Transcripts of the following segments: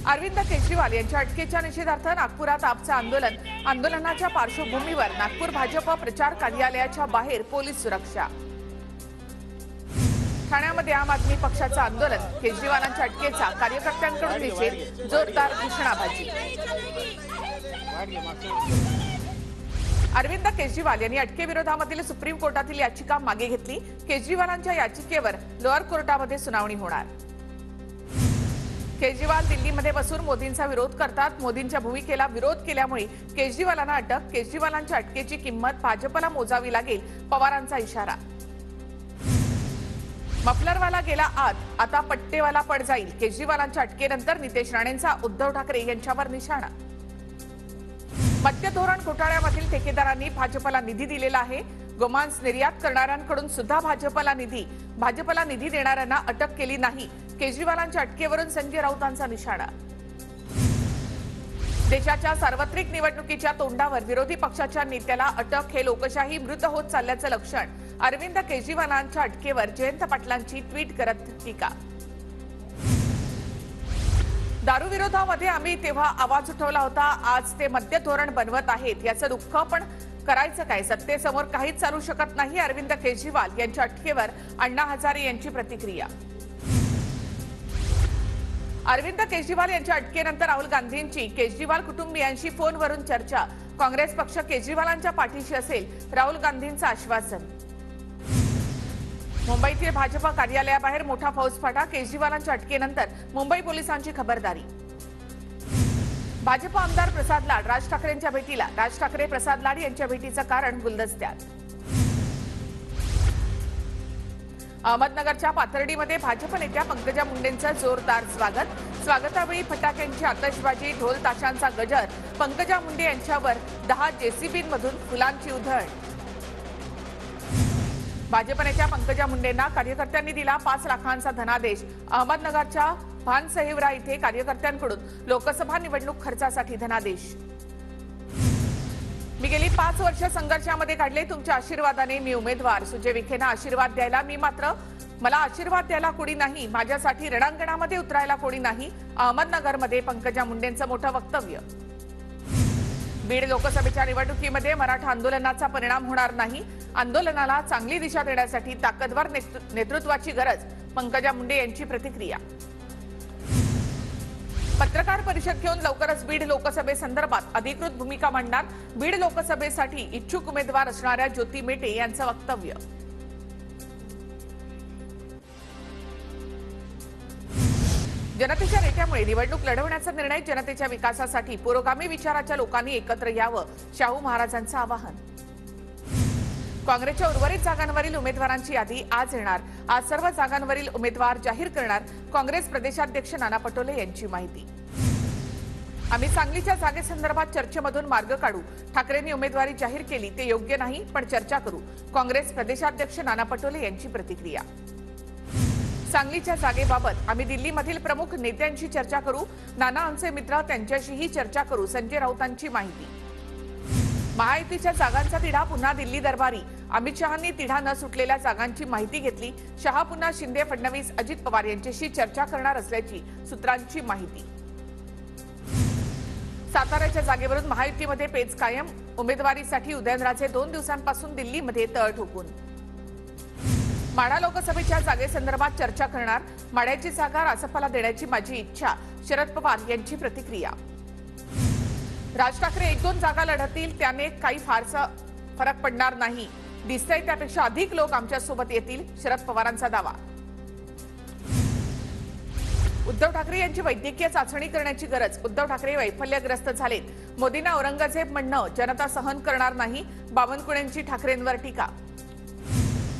अरविंद केजरीवाल यांच्या अटकेच्या निषेधार्थ नागपुरात आपचं आंदोलनाच्या पार्श्वभूमीवर नागपूर भाजप प्रचार कार्यालयाच्या बाहेर पोलीस सुरक्षा। ठाण्यामध्ये आम आदमी पक्षाचं आंदोलन, केजरीवालांच्या अटकेचा कार्यकर्त्यांकडून निषेध, जोरदार घोषणाबाजी। अरविंद केजरीवाल यांनी अटकेविरोधामधील सुप्रीम कोर्टातील याचिका मागे घेतली। केजरीवालांच्या याचिकेवर लोअर कोर्टामध्ये सुनावणी होणार। केजरीवाल दिल्लीमध्ये बसून मोदींचा विरोध करतात। मोदींच्या भूमिकेला विरोध केल्यामुळे केजरीवालांना अटक। केजरीवालांच्या अटकेची किंमत भाजपला मोजावी लागेल, पवारांचा इशारा। मफलरवाला गेला आत, आता पट्टेवाला पड जाईल। केजरीवालांच्या अटकेनंतर नितेश राणेंचा उद्धव ठाकरे यांच्यावर निशाणा। मद्य धोरण घोटाळ्यामधील ठेकेदारांनी भाजपला निधी दिलेला आहे। गोमांस निर्यात करणाऱ्यांकडून सुद्धा भाजपला निधी देणाऱ्यांना अटक केली नाही। केजरीवालांच्या अटकेवरून संजय राऊतांचा निशाणा। देशाच्या सार्वत्रिक निवडणुकीच्या तोंडावर विरोधी पक्षाच्या नेत्याला अटक, हे लोकशाही मृत होत चालल्याचं लक्षण। अरविंद केजरीवालांच्या अटकेवर जयंत पाटलांची ट्विट करत टीका। दारू विरोधामध्ये आम्ही तेव्हा आवाज उठवला होता, आज ते मद्य धोरण बनवत आहेत, याचं दुःख, पण करायचं काय? सत्तेसमोर काहीच चालू शकत नाही। अरविंद केजरीवाल यांच्या अटकेवर अण्णा हजारे यांची प्रतिक्रिया। अरविंद केजरीवाल यांच्या अटकेनंतर राहुल गांधींची केजरीवाल कुटुंबियांशी फोनवरून चर्चा। काँग्रेस पक्ष केजरीवालांच्या पाठीशी असेल, राहुल गांधींचं आश्वासन। मुंबईतील भाजप कार्यालयाबाहेर मोठा फौजफाटा। केजरीवालांच्या अटकेनंतर मुंबई पोलिसांची खबरदारी। भाजप आमदार प्रसाद लाड राज ठाकरेंच्या भेटीला। राज ठाकरे प्रसाद लाड यांच्या भेटीचं कारण गुलदस्त्यात। अहमदनगरच्या पाथर्डीमध्ये भाजप नेत्या पंकजा मुंडेंचं जोरदार स्वागतावेळी फटाक्यांची आतषबाजी, ढोल ताशांचा गजर। पंकजा मुंडे यांच्यावर 10 जेसीबींमधून फुलांची उधळण। भाजप नेत्या पंकजा मुंडेंना कार्यकर्त्यांनी दिला 5 लाखांचा धनादेश। अहमदनगरच्या भानसहिवरा इथे कार्यकर्त्यांकडून लोकसभा निवडणूक खर्चासाठी धनादेश। मी गेली 5 वर्ष संघर्षामध्ये काढले, तुमच्या आशीर्वादाने मी उमेदवार। सुजय विखेंना आशीर्वाद द्यायला मी मात्र, मला आशीर्वाद द्यायला कोणी नाही, माझ्यासाठी रणांगणामध्ये उतरायला कोणी नाही। अहमदनगरमध्ये पंकजा मुंडेंचं मोठं वक्तव्य। बीड लोकसभेच्या निवडणुकीमध्ये मराठा आंदोलनाचा परिणाम होणार नाही, आंदोलनाला चांगली दिशा देण्यासाठी ताकदवर नेतृत्वाची गरज। पंकजा मुंडे यांची प्रतिक्रिया। पत्रकार परिषद घेऊन लवकरच बीड लोकसभेसंदर्भात अधिकृत भूमिका मांडणार। बीड लोकसभेसाठी इच्छुक उमेदवार असणाऱ्या ज्योती मेटे यांचं वक्तव्य। जनतेच्या नेत्यामुळे निवडणूक लढवण्याचा निर्णय, जनतेच्या विकासासाठी पुरोगामी विचाराच्या लोकांनी एकत्र यावं, शाहू महाराजांचं आवाहन। काँग्रेसच्या उर्वरित जागांवरील उमेदवारांची यादी आज येणार। आज सर्व जागांवरील उमेदवार जाहीर करणार, काँग्रेस प्रदेशाध्यक्ष नाना पटोले यांची माहिती। आम्ही सांगलीच्या जागेसंदर्भात चर्चेमधून मार्ग काढू, ठाकरेंनी उमेदवारी जाहीर केली ते योग्य नाही, पण चर्चा करू, काँग्रेस प्रदेशाध्यक्ष नाना पटोले यांची प्रतिक्रिया। सांगलीच्या जागेबाबत आम्ही दिल्लीमधील प्रमुख नेत्यांशी चर्चा करू, नाना आमचे मित्र, त्यांच्याशीही चर्चा करू, संजय राऊतांची माहिती। महायुतीच्या जागांचा तिढा पुन्हा दिल्ली दरबारी, अमित शहांनी तिढा न सुटलेल्या जागांची माहिती घेतली। शहा पुन्हा शिंदे, फडणवीस, अजित पवार यांच्याशी चर्चा करणार असल्याची सूत्रांची माहिती। साताऱ्याच्या जागेवरून महायुतीमध्ये पेच कायम, उमेदवारीसाठी उदयनराजे 2 दिवसांपासून दिल्लीमध्ये तळ ठोकून। माढा लोकसभेच्या जागेसंदर्भात चर्चा करणार, माढ्याची जागा रासपाला देण्याची माझी इच्छा, शरद पवार यांची प्रतिक्रिया। राज ठाकरे 1-2 जागा लढतील, त्याने काही फारसा फरक पडणार नाही, दिसतंय त्यापेक्षा अधिक लोक आमच्या सोबत येतील, शरद पवारांचा दावा। उद्धव ठाकरे यांची वैद्यकीय चाचणी करण्याची गरज, उद्धव ठाकरे वैफल्यग्रस्त झालेत, मोदींना औरंगजेब म्हणणं जनता सहन करणार नाही, बावनकुळेंची ठाकरेंवर टीका।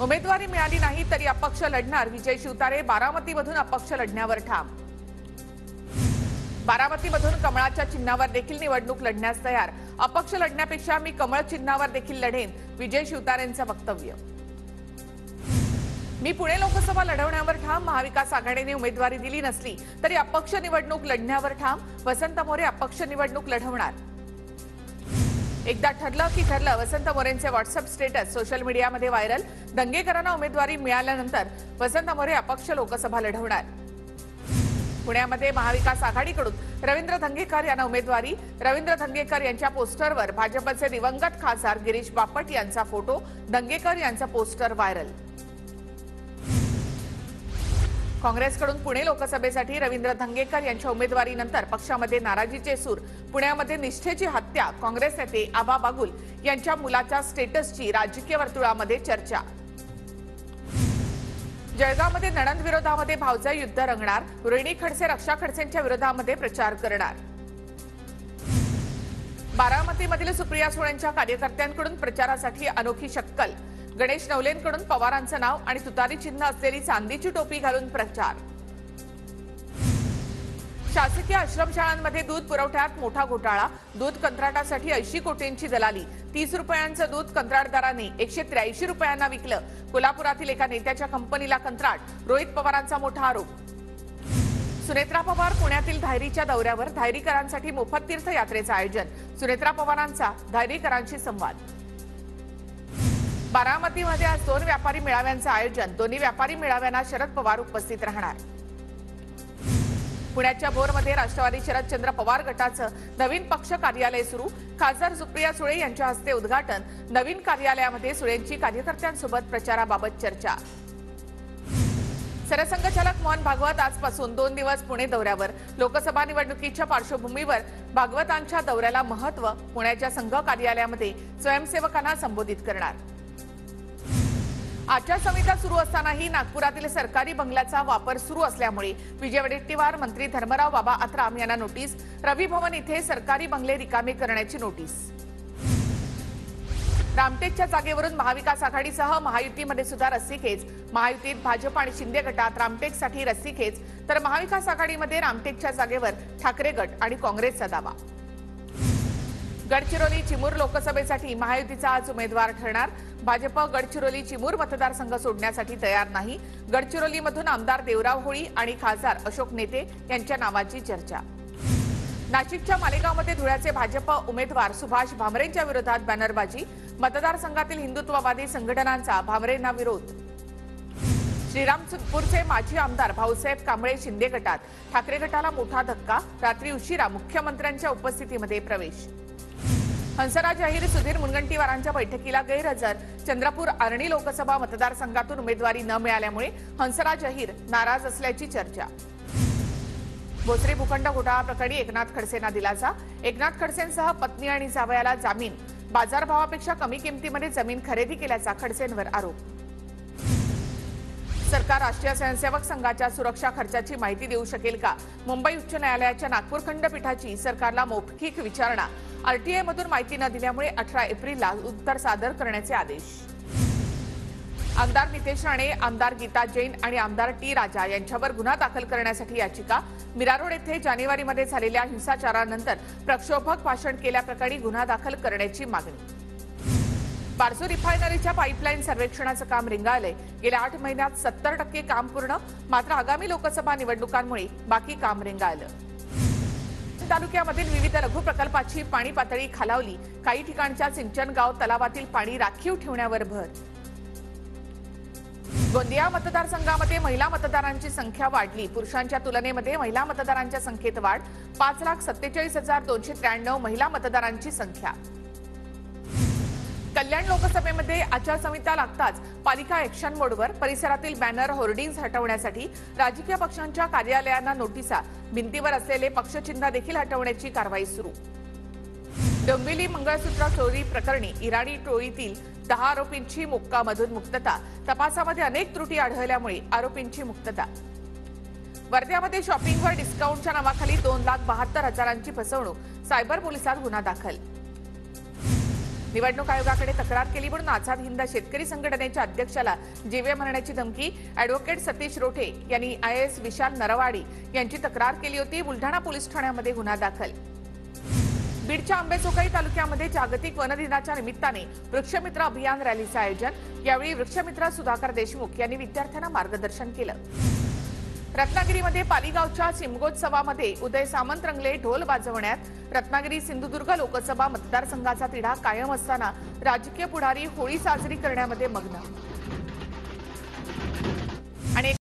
उमेदवारी मिळाली नाही तरी अपक्ष लढणार, विजय शिवतारे बारामतीमधून अपक्ष लढण्यावर ठाम। बारामतीमधून कमळाच्या चिन्हावर देखील निवडणूक लढण्यास तयार, अपक्ष लढण्यापेक्षा मी कमळ चिन्हावर देखील लढेन, विजय शिवतारेंचं वक्तव्य। मी पुणे लोकसभा लढवण्यावर ठाम, महाविकास आघाडीने उमेदवारी दिली नसली तरी अपक्ष निवडणूक लढण्यावर ठाम, वसंत मोरे अपक्ष निवडणूक लढवणार। एकदा ठरलं की ठरलं, वसंत मोरेंचे व्हॉट्सअप स्टेटस सोशल मीडियामध्ये व्हायरल। दंगेकरांना उमेदवारी मिळाल्यानंतर वसंत मोरे अपक्ष लोकसभा लढवणार। पुण्यामध्ये महाविकास आघाडीकडून रवींद्र धंगेकर यांना उमेदवारी। रवींद्र धंगेकर यांच्या पोस्टरवर भाजपचे दिवंगत खासदार गिरीश बापट यांचा फोटो, धंगेकर यांचं पोस्टर व्हायरल। काँग्रेसकडून पुणे लोकसभेसाठी रवींद्र धंगेकर यांच्या उमेदवारीनंतर पक्षामध्ये नाराजीचे सूर। पुण्यामध्ये निष्ठेची हत्या, काँग्रेस नेते आबा बागुल यांच्या मुलाच्या स्टेटसची राजकीय वर्तुळामध्ये चर्चा। जळगावमध्ये नणंद विरोधामध्ये भावजाई युद्ध रंगणार, रोहिणी खडसे रक्षा खडसेंच्या विरोधामध्ये प्रचार करणार। बारामतीमधील सुप्रिया सुळेंच्या कार्यकर्त्यांकडून प्रचारासाठी अनोखी शक्कल, गणेश नवलेंकडून पवारांचं नाव आणि तुतारी चिन्ह असलेली चांदीची टोपी घालून प्रचार। शासकीय आश्रमशाळांमध्ये दूध पुरवठ्यात मोठा घोटाळा, दूध कंत्राटासाठी 80 कोटींची दलाली, 30 रुपयांचं दूध कंत्राटदारांनी 183 रुपयांना विकलं। कोल्हापुरातील एका नेत्याच्या कंपनीला कंत्राट, रोहित पवारांचा मोठा आरोप। सुनेत्रा पवार पुण्यातील धायरीच्या दौऱ्यावर, धायरीकरांसाठी मोफत तीर्थयात्रेचं आयोजन, सुनेत्रा पवारांचा धायरीकरांशी संवाद। बारामतीमध्ये आज 2 व्यापारी मेळाव्यांचं आयोजन, दोन्ही व्यापारी मेळाव्यांना शरद पवार उपस्थित राहणार। पुण्याच्या भोरमध्ये राष्ट्रवादी शरदचंद्र पवार गटाचं नवीन पक्ष कार्यालय सुरू, खासदार सुप्रिया सुळे यांच्या हस्ते उद्घाटन। नवीन कार्यालयामध्ये सुळेंची कार्यकर्त्यांसोबत प्रचाराबाबत चर्चा। सरसंघचालक मोहन भागवत आजपासून 2 दिवस पुणे दौऱ्यावर, लोकसभा निवडणुकीच्या पार्श्वभूमीवर भागवतांच्या दौऱ्याला महत्त्व। पुण्याच्या संघ कार्यालयामध्ये स्वयंसेवकांना संबोधित करणार। आचारसंहिता सुरू असतानाही नागपुरातील सरकारी बंगल्याचा वापर सुरू असल्यामुळे विजय वडेट्टीवार, मंत्री धर्मराव बाबा आत्राम यांना नोटीस। रवी भवन इथे सरकारी बंगले रिकामे करण्याची नोटीस। रामटेकच्या जागेवरून महाविकास आघाडीसह महायुतीमध्ये सुद्धा रस्सीखेच, महायुतीत भाजप आणि शिंदे गटात रामटेकसाठी रस्सीखेच, तर महाविकास आघाडीमध्ये रामटेकच्या जागेवर ठाकरे गट आणि काँग्रेसचा दावा। गडचिरोली चिमूर लोकसभेसाठी महायुतीचा आज उमेदवार ठरणार। भाजप गडचिरोली चिमूर मतदारसंघ सोडण्यासाठी तयार नाही। गडचिरोलीमधून आमदार देवराव होळी आणि खासदार अशोक नेते यांच्या नावाची चर्चा। नाशिकच्या मालेगावमध्ये धुळ्याचे भाजप उमेदवार सुभाष भामरेंच्या विरोधात बॅनरबाजी, मतदारसंघातील हिंदुत्ववादी संघटनांचा भामरेंना विरोध। श्रीरामपूरचे माजी आमदार भाऊसाहेब कांबळे शिंदे गटात, ठाकरे गटाला मोठा धक्का, रात्री उशिरा मुख्यमंत्र्यांच्या उपस्थितीमध्ये प्रवेश। हंसराज अहिर सुधीर मुनगंटीवारांच्या बैठकीला गैरहजर, चंद्रपूर आर्णी लोकसभा मतदारसंघातून उमेदवारी न मिळाल्यामुळे हंसराज अहिर नाराज असल्याची चर्चा। भोसरी भूखंड घोटाळा प्रकरणी एकनाथ खडसेंना दिलासा, एकनाथ खडसेंसह पत्नी आणि जावयाला जामीन, बाजारभावापेक्षा कमी किमतीमध्ये जमीन खरेदी केल्याचा खडसेंवर आरोप। सरकार राष्ट्रीय स्वयंसेवक संघाच्या सुरक्षा खर्चाची माहिती देऊ शकेल का? मुंबई उच्च न्यायालयाच्या नागपूर खंडपीठाची सरकारला मौखिक विचारणा, आरटीआय मधून माहिती न दिल्यामुळे 18 एप्रिलला उत्तर सादर करण्याचे आदेश। आमदार नितेश राणे, आमदार गीता जैन आणि आमदार टी राजा यांच्यावर गुन्हा दाखल करण्यासाठी याचिका। मीरारोड येथे जानेवारीमध्ये झालेल्या हिंसाचारानंतर प्रक्षोभक भाषण केल्याप्रकरणी गुन्हा दाखल करण्याची मागणी। बारसू रिफायनरीच्या पाईपलाईन सर्वेक्षणाचं काम रिंगाळलंय। गेल्या 8 महिन्यात 70% काम पूर्ण, मात्र आगामी लोकसभा निवडणुकांमुळे बाकी काम रिंगाळलं। तालुक्यामधील विविध लघु प्रकल्पाची पाणी पातळी खालावली, काही ठिकाणच्या सिंचनगाव तलावातील पाणी राखीव ठेवण्यावर भर। गोंदिया मतदारसंघामध्ये महिला मतदारांची संख्या वाढली, पुरुषांच्या तुलनेमध्ये महिला मतदारांच्या संख्येत वाढ, 5,47,293 महिला मतदारांची संख्या। कल्याण लोकसभेमध्ये आचारसंहिता लागताच पालिका ॲक्शन मोडवर, परिसरातील बॅनर होर्डिंग्ज हटवण्यासाठी राजकीय पक्षांच्या कार्यालयांना नोटिसा, भिंतीवर असलेले पक्षचिन्ह देखील हटवण्याची कारवाई सुरू। डोंबिवली मंगळसूत्र चोरी प्रकरणी इराणी टोळीतील 10 आरोपींची मोक्कामधून मुक्तता, तपासामध्ये अनेक त्रुटी आढळल्यामुळे आरोपींची मुक्तता। वर्ध्यामध्ये शॉपिंगवर डिस्काउंटच्या नावाखाली 2,72,000ची फसवणूक, सायबर पोलिसात गुन्हा दाखल। निवडणूक आयोगाकडे तक्रार केली म्हणून आझाद हिंद शेतकरी संघटनेच्या अध्यक्षाला जीवे मारण्याची धमकी, ॲडव्होकेट सतीश रोठे यांनी आयएएस विशाल नरवाडी यांची तक्रार केली होती। बुलढाणा पोलीस ठाण्यामध्ये गुन्हा दाखल। बीडच्या आंबेजोगाई तालुक्यामध्ये जागतिक वन दिनाच्या निमित्ताने वृक्षमित्र अभियान रॅलीचं आयोजन। यावेळी वृक्षमित्र सुधाकर देशमुख यांनी विद्यार्थ्यांना मार्गदर्शन केलं। रत्नागिरीमध्ये पालीगावच्या सिमगोत्सवामध्ये उदय सामंत रंगले, ढोल वाजवण्यात। रत्नागिरी सिंधुदुर्ग लोकसभा मतदारसंघाचा तिढा कायम असताना राजकीय पुढारी होळी साजरी करण्यामध्ये मग्न। आणि